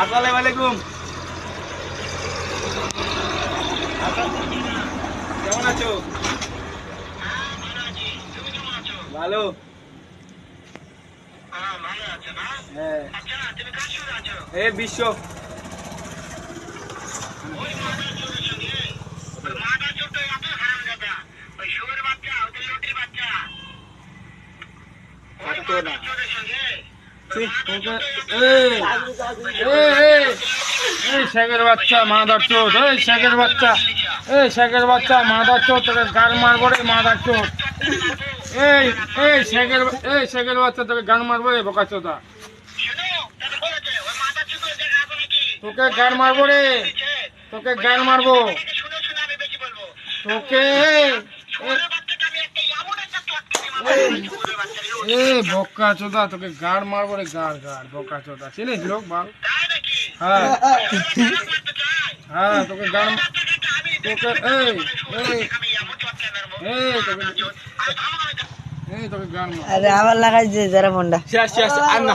আসসালামু আলাইকুম। কেমন আছো? ভালো। হ্যাঁ, এই বিশ্ব শেখের বাচ্চা মাদার চোদ, এই শেখের বাচ্চা, এই শেখের বাচ্চা মাদার চোদ, তোকে গান মারবো রে মাদার চোদ। এই এই শেখের বাচ্চা তোকে গান মারবো রে বোকা চোদা, তোকে গান মারবো রে, তোকে গান মারবো তোকে। এ বোকা চোদা তোকে গাড় মারবো রে, গাড় গাড় বোকা চোদা। চিনিস লোক বল? হ্যাঁ হ্যাঁ, তোকে গাড় তোকে এই তোকে গান মার। আরে আবার লাগাইছে যারা ফোনটা। শেষ শেষ আর না।